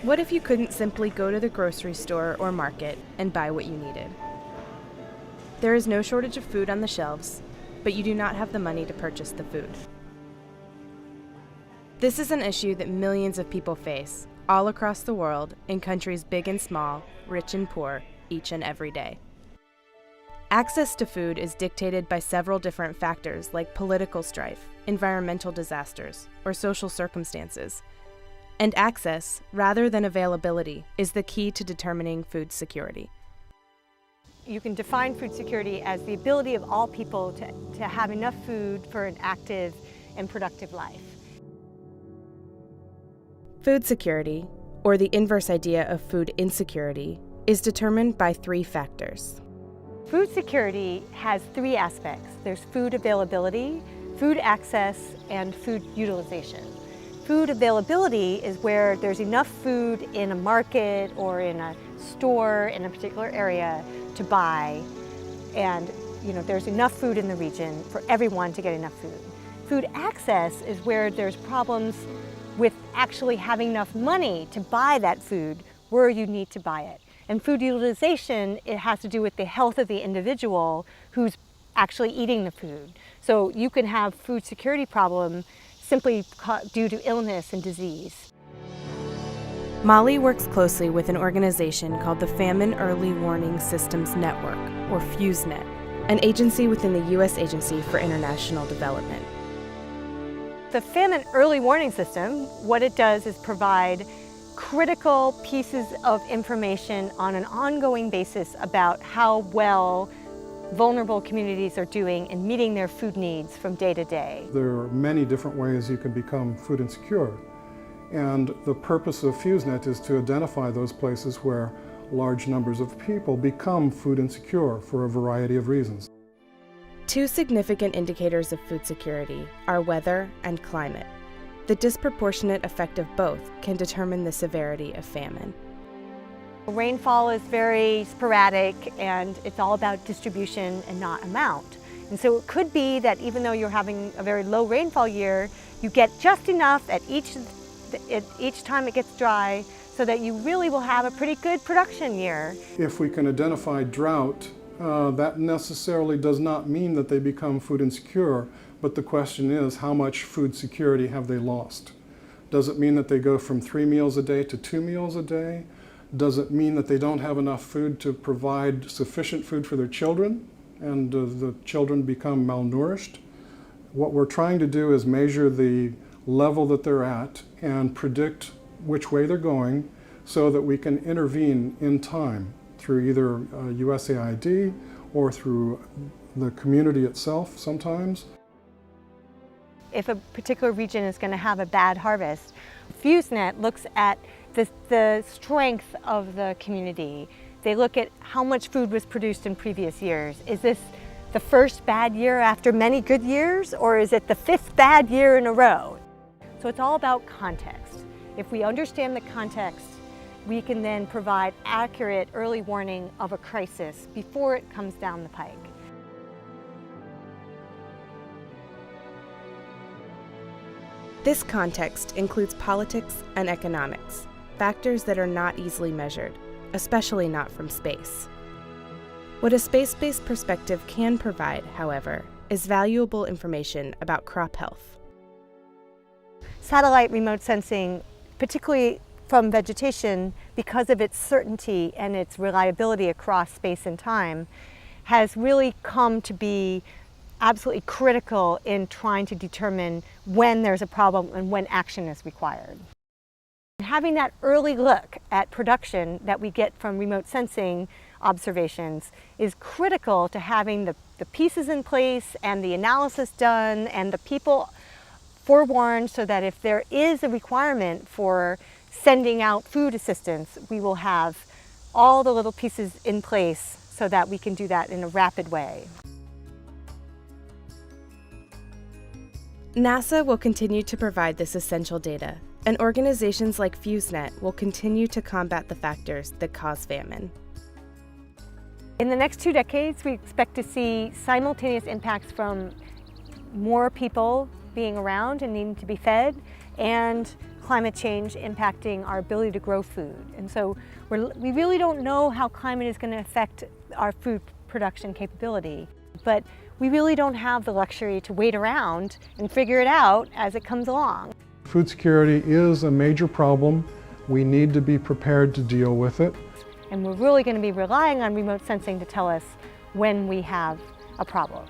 What if you couldn't simply go to the grocery store or market and buy what you needed? There is no shortage of food on the shelves, but you do not have the money to purchase the food. This is an issue that millions of people face all across the world in countries big and small, rich and poor, each and every day. Access to food is dictated by several different factors like political strife, environmental disasters, or social circumstances. And access, rather than availability, is the key to determining food security. You can define food security as the ability of all people to have enough food for an active and productive life. Food security, or the inverse idea of food insecurity, is determined by three factors. Food security has three aspects. There's food availability, food access, and food utilization. Food availability is where there's enough food in a market or in a store in a particular area to buy, and there's enough food in the region for everyone to get enough food. Food access is where there's problems with actually having enough money to buy that food where you need to buy it. And food utilization, it has to do with the health of the individual who's actually eating the food. So you can have food security problem simply due to illness and disease. Molly works closely with an organization called the Famine Early Warning Systems Network, or FEWSNET, an agency within the U.S. Agency for International Development. The Famine Early Warning System, what it does is provide critical pieces of information on an ongoing basis about how well vulnerable communities are doing in meeting their food needs from day to day. There are many different ways you can become food insecure, and the purpose of FEWSNET is to identify those places where large numbers of people become food insecure for a variety of reasons. Two significant indicators of food security are weather and climate. The disproportionate effect of both can determine the severity of famine. Rainfall is very sporadic, and it's all about distribution and not amount. And so it could be that even though you're having a very low rainfall year, you get just enough at each time it gets dry so that you really will have a pretty good production year. If we can identify drought, that necessarily does not mean that they become food insecure, but the question is, how much food security have they lost? Does it mean that they go from 3 meals a day to 2 meals a day? Does it mean that they don't have enough food to provide sufficient food for their children, and the children become malnourished? What we're trying to do is measure the level that they're at and predict which way they're going so that we can intervene in time through either USAID or through the community itself sometimes. If a particular region is going to have a bad harvest, FEWSNET looks at the strength of the community. They look at how much food was produced in previous years. Is this the first bad year after many good years, or is it the 5th bad year in a row? So it's all about context. If we understand the context, we can then provide accurate early warning of a crisis before it comes down the pike. This context includes politics and economics, factors that are not easily measured, especially not from space. What a space-based perspective can provide, however, is valuable information about crop health. Satellite remote sensing, particularly from vegetation, because of its certainty and its reliability across space and time, has really come to be absolutely critical in trying to determine when there's a problem and when action is required. Having that early look at production that we get from remote sensing observations is critical to having the pieces in place and the analysis done and the people forewarned so that if there is a requirement for sending out food assistance, we will have all the little pieces in place so that we can do that in a rapid way. NASA will continue to provide this essential data, and organizations like FEWSNET will continue to combat the factors that cause famine. In the next 2 decades, we expect to see simultaneous impacts from more people being around and needing to be fed, and climate change impacting our ability to grow food. And so we really don't know how climate is going to affect our food production capability, but we really don't have the luxury to wait around and figure it out as it comes along. Food security is a major problem. We need to be prepared to deal with it. And we're really going to be relying on remote sensing to tell us when we have a problem.